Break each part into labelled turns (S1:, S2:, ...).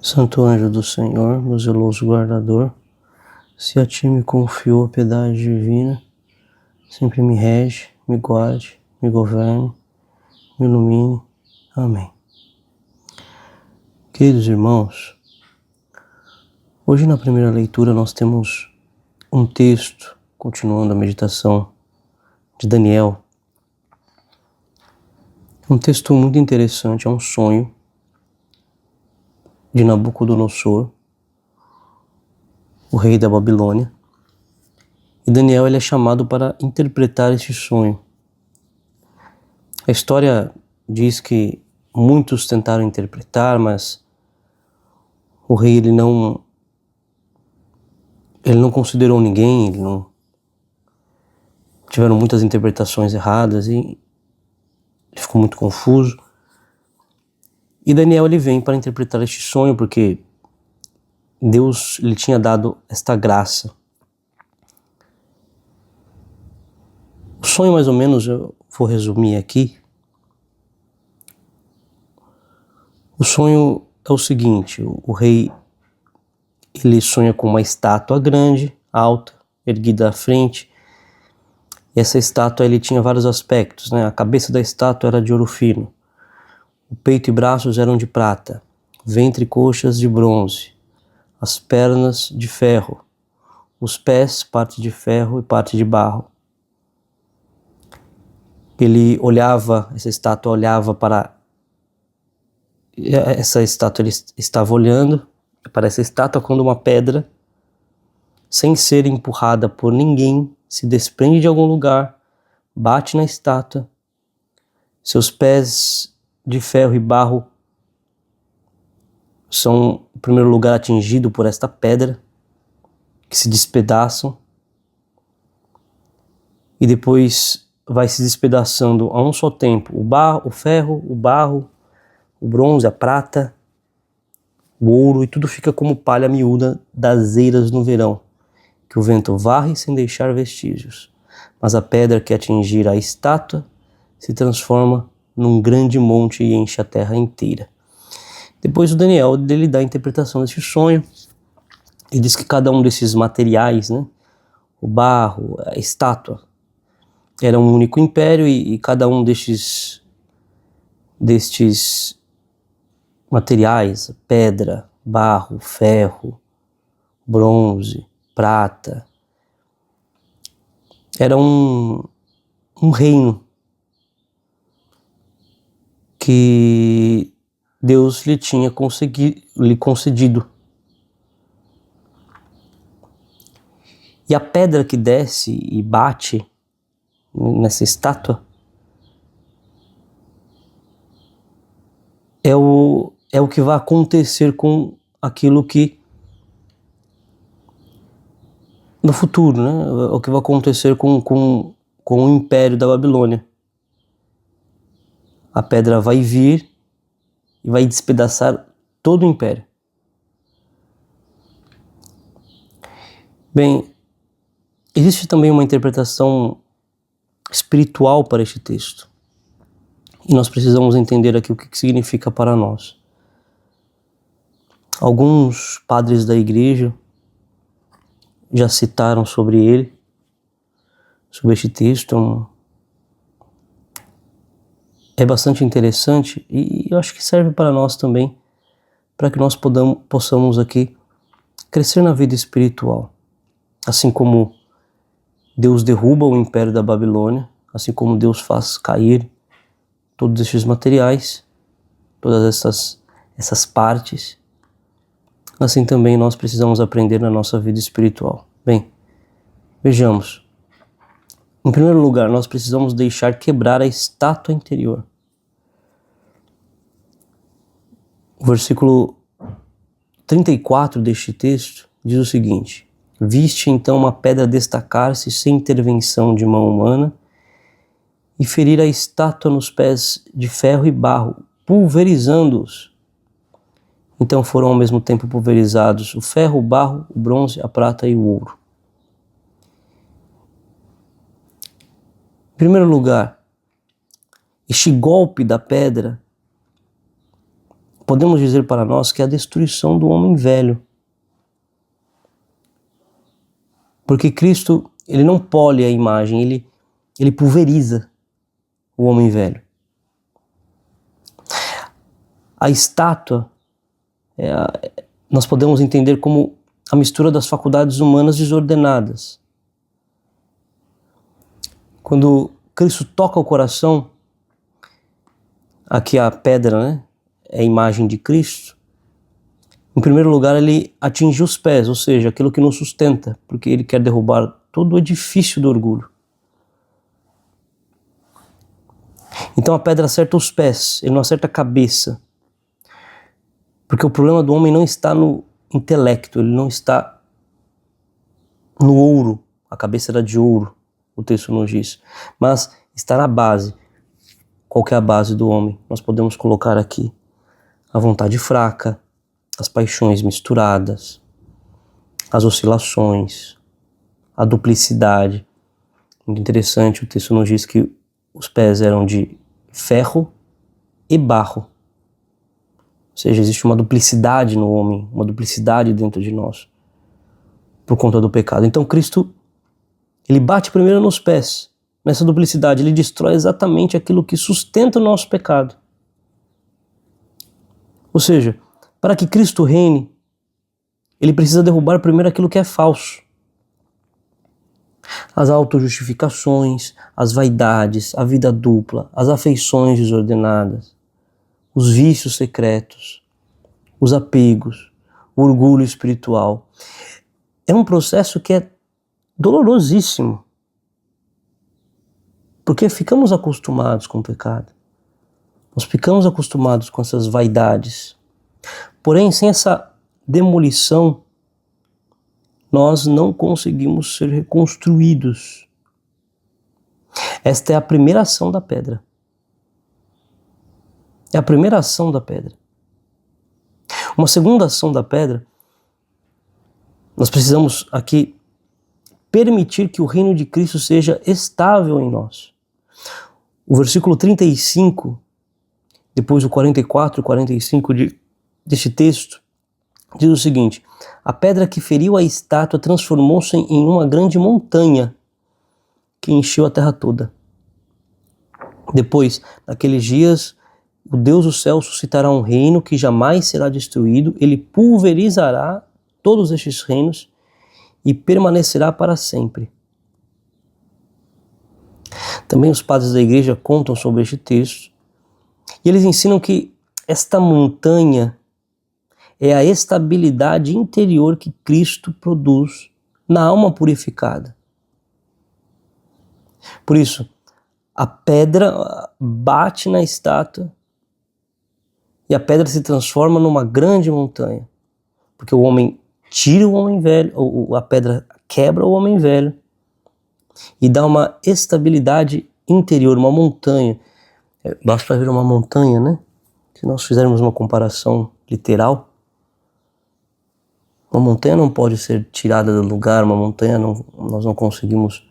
S1: Santo anjo do Senhor, meu zeloso guardador, se a ti me confiou a piedade divina, sempre me rege, me guarde, me governe, me ilumine. Amém. Queridos irmãos, hoje na primeira leitura nós temos um texto, continuando a meditação de Daniel. Um texto muito interessante, é um sonho de Nabucodonosor, o rei da Babilônia. E Daniel ele é chamado para interpretar esse sonho. A história diz que muitos tentaram interpretar, mas o rei ele não considerou ninguém, tiveram muitas interpretações erradas e ele ficou muito confuso. E Daniel ele vem para interpretar este sonho porque Deus lhe tinha dado esta graça. O sonho, mais ou menos, eu vou resumir aqui. O sonho é o seguinte: o rei ele sonha com uma estátua grande, alta, erguida à frente. E essa estátua ele tinha vários aspectos, né? A cabeça da estátua era de ouro fino, o peito e braços eram de prata, ventre e coxas de bronze, as pernas de ferro, os pés parte de ferro e parte de barro. Essa estátua olhava para essa estátua, ele estava olhando para essa estátua quando uma pedra, sem ser empurrada por ninguém, se desprende de algum lugar, bate na estátua, seus pés de ferro e barro são, em primeiro lugar, atingidos por esta pedra, que se despedaçam, e depois vai se despedaçando a um só tempo o ferro, o barro, o bronze, a prata, o ouro, e tudo fica como palha miúda das eiras no verão, que o vento varre sem deixar vestígios. Mas a pedra que atingir a estátua se transforma num grande monte e enche a terra inteira. Depois o Daniel ele dá a interpretação desse sonho e diz que cada um desses materiais, né, o barro, a estátua, era um único império e cada um destes materiais, pedra, barro, ferro, bronze, prata, era um reino que Deus lhe tinha concedido. E a pedra que desce e bate nessa estátua é o que vai acontecer com aquilo que no futuro, né? O que vai acontecer com o Império da Babilônia. A pedra vai vir e vai despedaçar todo o Império. Bem, existe também uma interpretação espiritual para este texto. E nós precisamos entender aqui o que significa para nós. Alguns padres da igreja já citaram sobre ele, sobre este texto. É bastante interessante e eu acho que serve para nós também, para que nós possamos aqui crescer na vida espiritual. Assim como Deus derruba o Império da Babilônia, assim como Deus faz cair todos esses materiais, todas essas partes, assim também nós precisamos aprender na nossa vida espiritual. Bem, vejamos. Em primeiro lugar, nós precisamos deixar quebrar a estátua interior. O versículo 34 deste texto diz o seguinte: viste então uma pedra destacar-se sem intervenção de mão humana e ferir a estátua nos pés de ferro e barro, pulverizando-os. Então foram ao mesmo tempo pulverizados o ferro, o barro, o bronze, a prata e o ouro. Em primeiro lugar, este golpe da pedra podemos dizer para nós que é a destruição do homem velho. Porque Cristo, ele não pole a imagem, ele pulveriza o homem velho. A estátua, nós podemos entender como a mistura das faculdades humanas desordenadas. Quando Cristo toca o coração, aqui a pedra, né, é a imagem de Cristo. Em primeiro lugar, ele atinge os pés, ou seja, aquilo que nos sustenta, porque ele quer derrubar todo o edifício do orgulho. Então a pedra acerta os pés, ele não acerta a cabeça. Porque o problema do homem não está no intelecto, ele não está no ouro, a cabeça era de ouro, o texto nos diz, mas está na base. Qual que é a base do homem? Nós podemos colocar aqui a vontade fraca, as paixões misturadas, as oscilações, a duplicidade. Muito interessante, o texto nos diz que os pés eram de ferro e barro. Ou seja, existe uma duplicidade no homem, uma duplicidade dentro de nós, por conta do pecado. Então Cristo, ele bate primeiro nos pés, nessa duplicidade, ele destrói exatamente aquilo que sustenta o nosso pecado. Ou seja, para que Cristo reine, ele precisa derrubar primeiro aquilo que é falso. As autojustificações, as vaidades, a vida dupla, as afeições desordenadas, os vícios secretos, os apegos, o orgulho espiritual. É um processo que é dolorosíssimo, porque ficamos acostumados com o pecado. Nós ficamos acostumados com essas vaidades. Porém, sem essa demolição, nós não conseguimos ser reconstruídos. Esta é a primeira ação da pedra. É a primeira ação da pedra. Uma segunda ação da pedra, nós precisamos aqui permitir que o reino de Cristo seja estável em nós. O versículo 35, depois o 44 e 45 deste texto, diz o seguinte: a pedra que feriu a estátua transformou-se em uma grande montanha que encheu a terra toda. Depois, naqueles dias, o Deus do céu suscitará um reino que jamais será destruído, ele pulverizará todos estes reinos e permanecerá para sempre. Também os padres da igreja contam sobre este texto e eles ensinam que esta montanha é a estabilidade interior que Cristo produz na alma purificada. Por isso, a pedra bate na estátua e a pedra se transforma numa grande montanha, porque o homem tira o homem velho, ou a pedra quebra o homem velho e dá uma estabilidade interior, uma montanha. Basta ver uma montanha, né? Se nós fizermos uma comparação literal, uma montanha não pode ser tirada do lugar, uma montanha nós não conseguimos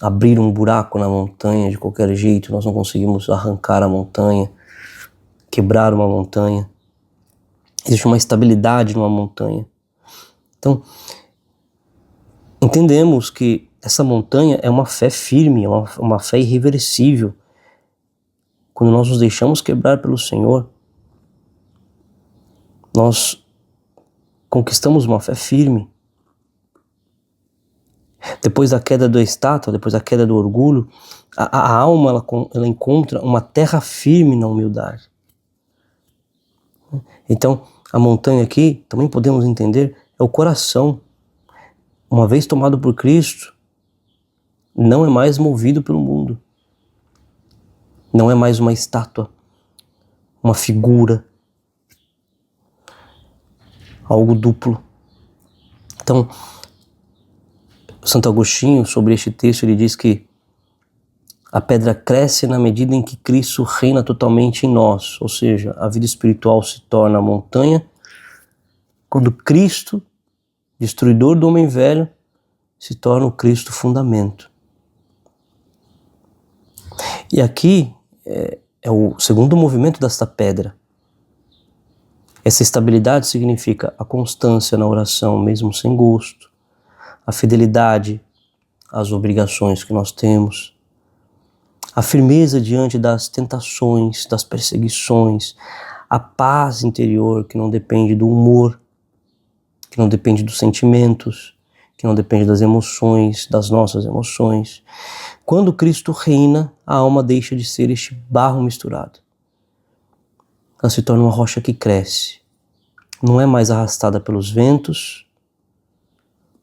S1: abrir um buraco na montanha de qualquer jeito, nós não conseguimos arrancar a montanha, quebrar uma montanha. Existe uma estabilidade numa montanha. Então, entendemos que essa montanha é uma fé firme, é uma fé irreversível. Quando nós nos deixamos quebrar pelo Senhor, nós conquistamos uma fé firme. Depois da queda da estátua, depois da queda do orgulho, a alma ela encontra uma terra firme na humildade. Então, a montanha aqui, também podemos entender, é o coração. Uma vez tomado por Cristo, não é mais movido pelo mundo. Não é mais uma estátua, uma figura, algo duplo. Então, Santo Agostinho, sobre este texto, ele diz que a pedra cresce na medida em que Cristo reina totalmente em nós, ou seja, a vida espiritual se torna a montanha quando Cristo, destruidor do homem velho, se torna o Cristo fundamento. E aqui é o segundo movimento desta pedra. Essa estabilidade significa a constância na oração, mesmo sem gosto, a fidelidade às obrigações que nós temos, a firmeza diante das tentações, das perseguições, a paz interior que não depende do humor, que não depende dos sentimentos, que não depende das emoções, das nossas emoções. Quando Cristo reina, a alma deixa de ser este barro misturado. Ela se torna uma rocha que cresce. Não é mais arrastada pelos ventos,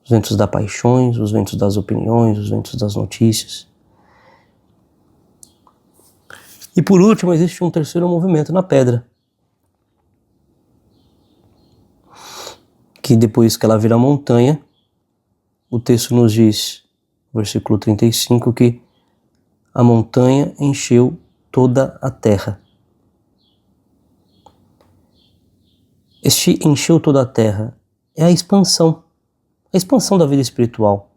S1: os ventos das paixões, os ventos das opiniões, os ventos das notícias. E por último, existe um terceiro movimento na pedra, que depois que ela vira montanha, o texto nos diz, versículo 35, que a montanha encheu toda a terra. Este encheu toda a terra é a expansão da vida espiritual.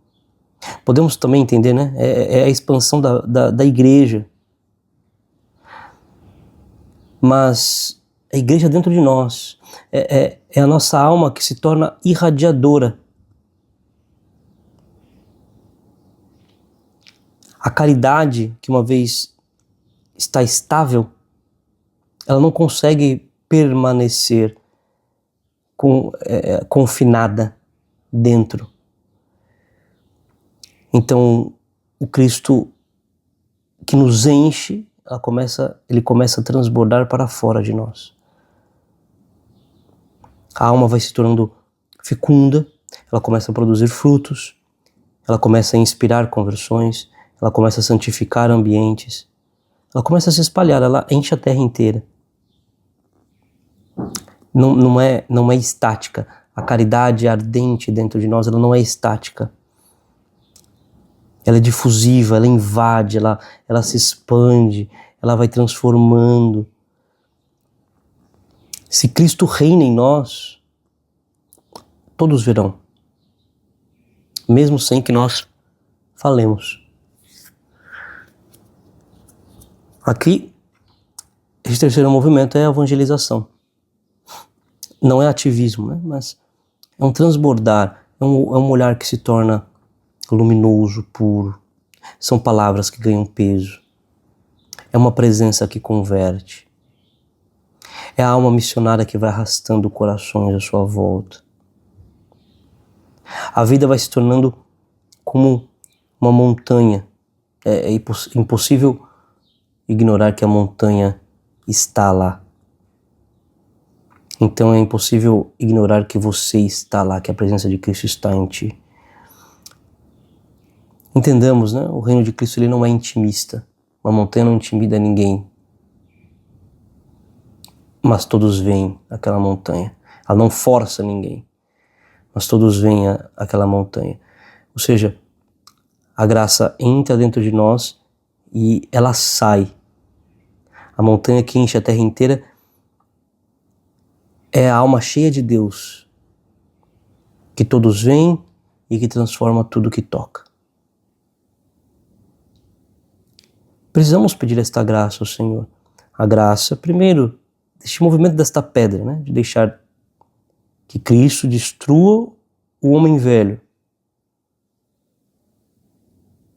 S1: Podemos também entender, né? É a expansão da igreja. Mas a igreja dentro de nós é a nossa alma que se torna irradiadora. A caridade, que uma vez está estável, ela não consegue permanecer confinada dentro. Então, o Cristo que nos enche, ele começa a transbordar para fora de nós. A alma vai se tornando fecunda, ela começa a produzir frutos, ela começa a inspirar conversões, ela começa a santificar ambientes, ela começa a se espalhar, ela enche a terra inteira. Não é estática. A caridade ardente dentro de nós, ela não é estática. Ela é difusiva, ela invade, ela se expande, ela vai transformando. Se Cristo reina em nós, todos verão, mesmo sem que nós falemos. Aqui, esse terceiro movimento é a evangelização. Não é ativismo, né? Mas é um transbordar, é um olhar que se torna luminoso, puro. São palavras que ganham peso. É uma presença que converte. É a alma missionária que vai arrastando corações à sua volta. A vida vai se tornando como uma montanha. É impossível ignorar que a montanha está lá. Então é impossível ignorar que você está lá, que a presença de Cristo está em ti. Entendamos, né? O reino de Cristo ele não é intimista. Uma montanha não intimida ninguém. Mas todos veem aquela montanha. Ela não força ninguém. Mas todos veem aquela montanha. Ou seja, a graça entra dentro de nós e ela sai. A montanha que enche a terra inteira é a alma cheia de Deus, que todos veem e que transforma tudo que toca. Precisamos pedir esta graça ao Senhor. A graça, primeiro, deste movimento desta pedra, né? De deixar que Cristo destrua o homem velho.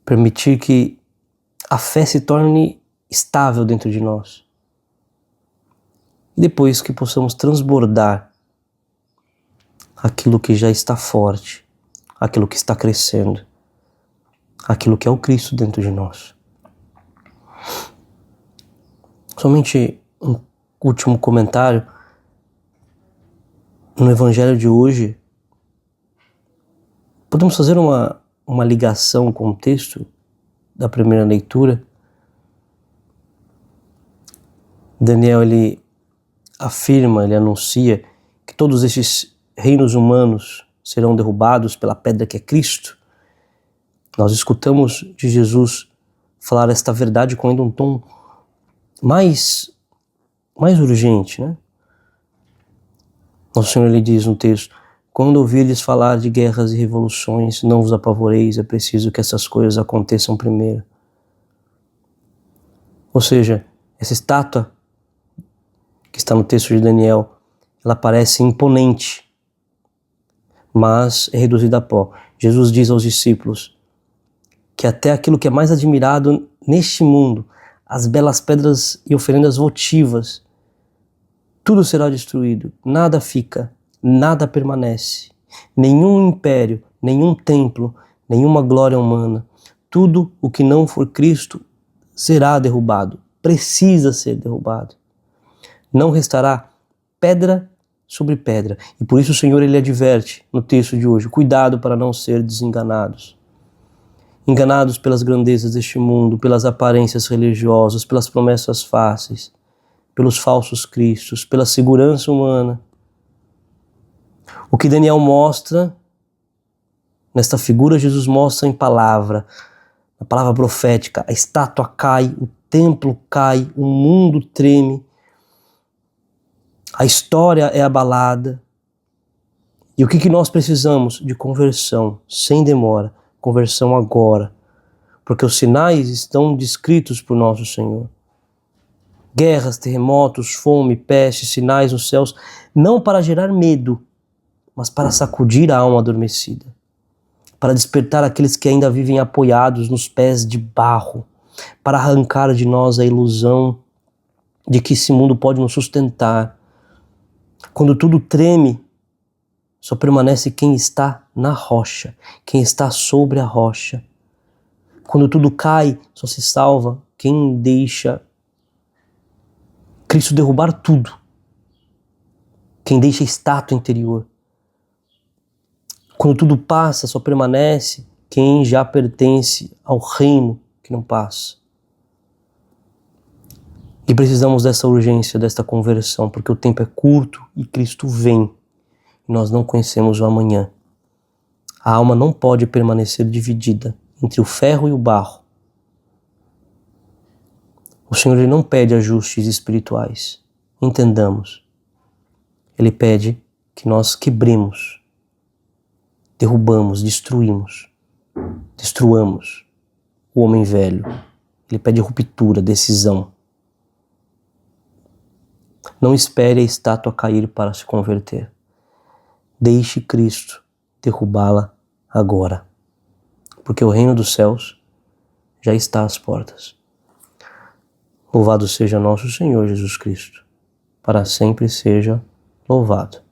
S1: Permitir que a fé se torne estável dentro de nós. E depois que possamos transbordar aquilo que já está forte, aquilo que está crescendo, aquilo que é o Cristo dentro de nós. Somente um último comentário. No Evangelho de hoje, podemos fazer uma ligação com o texto da primeira leitura. Daniel, ele afirma, ele anuncia que todos esses reinos humanos serão derrubados pela pedra que é Cristo. Nós escutamos de Jesus falar esta verdade com ainda um tom mais urgente, né? Nosso Senhor, ele diz no texto: quando ouvirdes falar de guerras e revoluções, não vos apavoreis, é preciso que essas coisas aconteçam primeiro. Ou seja, essa estátua que está no texto de Daniel ela parece imponente, mas é reduzida a pó. Jesus diz aos discípulos que até aquilo que é mais admirado neste mundo, as belas pedras e oferendas votivas, tudo será destruído, nada fica, nada permanece, nenhum império, nenhum templo, nenhuma glória humana, tudo o que não for Cristo será derrubado, precisa ser derrubado. Não restará pedra sobre pedra. E por isso o Senhor ele adverte no texto de hoje, cuidado para não ser desenganados. Enganados pelas grandezas deste mundo, pelas aparências religiosas, pelas promessas fáceis, pelos falsos cristos, pela segurança humana. O que Daniel mostra, nesta figura Jesus mostra em palavra, a palavra profética, a estátua cai, o templo cai, o mundo treme, a história é abalada. E o que nós precisamos? De conversão, sem demora, conversão agora, porque os sinais estão descritos por nosso Senhor. Guerras, terremotos, fome, peste, sinais nos céus, não para gerar medo, mas para sacudir a alma adormecida, para despertar aqueles que ainda vivem apoiados nos pés de barro, para arrancar de nós a ilusão de que esse mundo pode nos sustentar. Quando tudo treme, só permanece quem está na rocha, quem está sobre a rocha. Quando tudo cai, só se salva quem deixa Cristo derrubar tudo, quem deixa a estátua interior. Quando tudo passa, só permanece quem já pertence ao reino que não passa. E precisamos dessa urgência, desta conversão, porque o tempo é curto e Cristo vem. E nós não conhecemos o amanhã. A alma não pode permanecer dividida entre o ferro e o barro. O Senhor ele não pede ajustes espirituais. Entendamos. Ele pede que nós quebremos, derrubamos, destruamos o homem velho. Ele pede ruptura, decisão. Não espere a estátua cair para se converter. Deixe Cristo derrubá-la agora, porque o reino dos céus já está às portas. Louvado seja nosso Senhor Jesus Cristo, para sempre seja louvado.